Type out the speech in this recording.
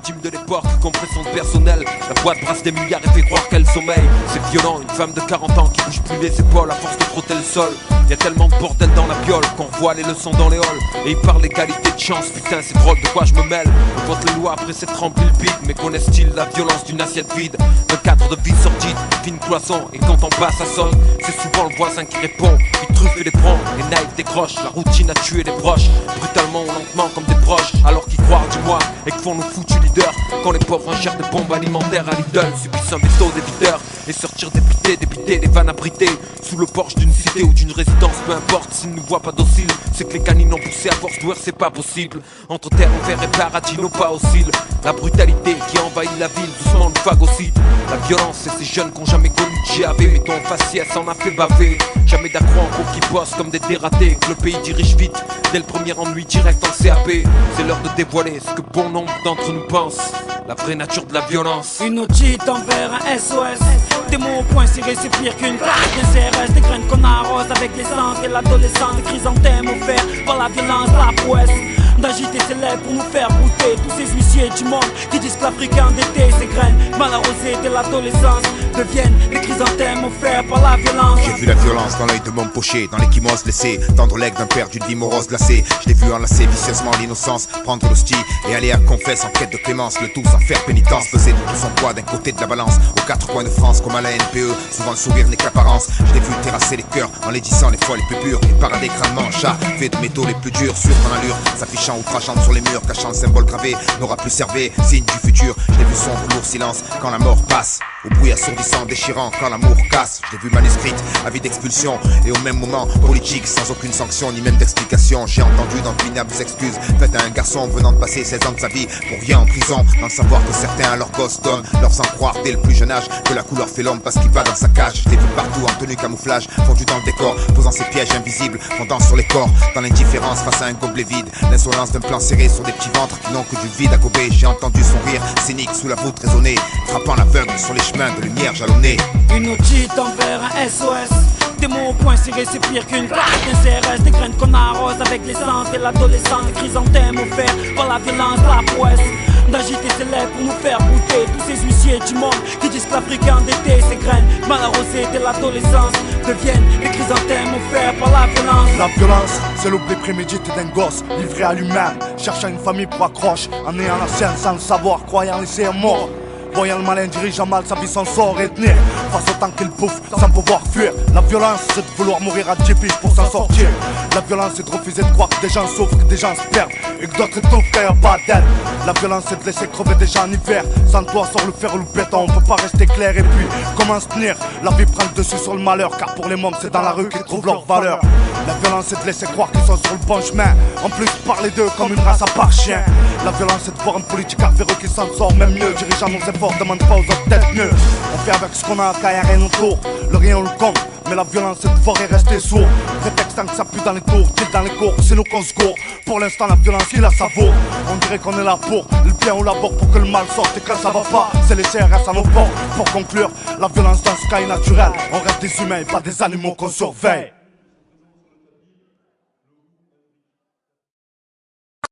victime de l'époque, compression de personnel. La boîte brasse des milliards et fait croire qu'elle sommeille. C'est violent, une femme de 40 ans qui bouge plus les épaules à force de frotter le sol. Y'a tellement de bordel dans la piole qu'on voit les leçons dans les halls. Et ils parlent d'égalité de chance, putain c'est drôle de quoi je me mêle. On vote les lois après s'être rempli le bide. Mais connaissent-ils la violence d'une assiette vide, d'un cadre de vie sordide, fine cloison. Et quand on passe ça sonne, c'est souvent le voisin qui répond. Puis truffe et les prend, les naïfs décrochent. La routine a tué les proches, brutalement ou lentement comme des proches. Alors qu'ils croient du moi et que font nos foutus leaders. Quand les pauvres ingèrent des bombes alimentaires à Lidl, subissent un vaisseau d'éviteurs. Et sortir débiter les vannes abritées sous le porche d'une cité ou d'une résidence, peu importe s'ils ne nous voient pas dociles. C'est que les canines ont poussé à force d'ouer, c'est pas possible. Entre terre, enfer et paradis, nos pas oscillent. La brutalité qui envahit la ville, doucement nous phagocyte. La violence et ces jeunes qui ont jamais connu de GAV. Mais ton faciès en a fait baver. Jamais d'accro en cours qui bossent comme des dératés. Que le pays dirige vite, dès le premier ennui direct en CAP. C'est l'heure de dévoiler ce que bon nombre d'entre nous pensent. La vraie nature de la violence. Une otite envers un SOS. Des mots au point cirés, c'est pire qu'une claque. Un CRS, des graines qu'on arrose avec l'essence et l'adolescence. Des chrysanthèmes offerts par la violence, la prouesse d'agiter ses lèvres pour nous faire brouter tous ces huissiers du monde qui disent que l'Afrique est endettée. Ces graines mal arrosées de l'adolescence deviennent des chrysanthèmes offerts par la violence. J'ai vu la violence dans l'œil de mon pocher, dans l'échymose laissée, tendre l'aigle d'un père d'une vie morose glacée. Je l'ai vu enlacer vicieusement l'innocence, prendre l'hostie et aller à confesse en quête de clémence. Le tout sans faire pénitence, peser de tout son poids d'un côté de la balance. Aux quatre coins de France comme à la NPE, souvent le sourire n'est qu'apparence. Je l'ai vu terrasser les cœurs en laidissant les fois les plus pures. Et parader crânement, chat, fait de métaux les plus durs, sûr dans l'allure, s'affichant outrageante sur les murs, cachant le symbole gravé, n'aura plus servi, signe du futur. Je l'ai vu sombre, lourd silence, quand la mort passe, au bruit assourdissant, déchirant, quand l'amour casse. Je l'ai vu manuscrite, avis d'expulsion, et au même moment, politique, sans aucune sanction, ni même d'explication. J'ai entendu d'empinables excuses, faites à un garçon venant de passer 16 ans de sa vie, pour rien en prison, dans le savoir que certains à leurs gosses donnent, leur sang croire dès le plus jeune âge, que la couleur fait l'homme parce qu'il bat dans sa cage. Je l'ai vu partout en tenue camouflage, fondu dans le décor, posant ses pièges invisibles, fondant sur les corps, dans l'indifférence face à un gobelet vide, l'insolence d'un plan serré sur des petits ventres qui n'ont que du vide à gober. J'ai entendu son rire cynique sous la voûte résonner, frappant l'aveugle sur les chemins de lumière jalonnés. Une otite envers un SOS. Des mots au point cirés, c'est pire qu'une claque. Un CRS, des graines qu'on arrose avec l'essence et l'adolescence. Des chrysanthèmes offerts par la violence, la prouesse d'agiter ses lèvres pour nous faire brouter tous ces huissiers du monde qui disent que l'Afrique est endettée. Ces graines mal arrosées de l'adolescence deviennent des chrysanthèmes offerts par la violence. La violence, c'est l'oubli prémédité d'un gosse livré à lui-même, cherchant une famille pour accroche, en ayant la sienne sans le savoir, croyant laisser un mort. Voyant le malin dirigeant mal sa vie sans sort et tenir face au temps qu'il bouffe sans pouvoir fuir. La violence c'est de vouloir mourir à 10 piges pour s'en sortir. La violence c'est de refuser de croire que des gens souffrent, que des gens se perdent et que d'autres étouffent quand y'a pas d'aide. La violence c'est de laisser crever des gens en hiver. Sans toi sur le fer ou le béton on peut pas rester clair. Et puis comment se tenir? La vie prend le dessus sur le malheur, car pour les mômes c'est dans la rue qu'ils trouvent leur valeur. La violence c'est de laisser croire qu'ils sont sur le bon chemin, en plus parler d'eux comme une race à part chien. La violence c'est de voir un politique véreux qui s'en sort même mieux, dirigeant nos efforts, demande pas aux autres d'être mieux. On fait avec ce qu'on a quand y'a rien autour, le rien on le compte, mais la violence c'est de voir et rester sourd. Prétextant que ça pue dans les tours, qu'il dans les cours, c'est nous qu'on se court. Pour l'instant la violence il a sa vaut. On dirait qu'on est là pour le bien ou la mort, pour que le mal sorte. Et quand ça va pas, c'est les CRS à nos portes. Pour conclure, la violence dans ce cas est naturelle. On reste des humains et pas des animaux qu'on surveille.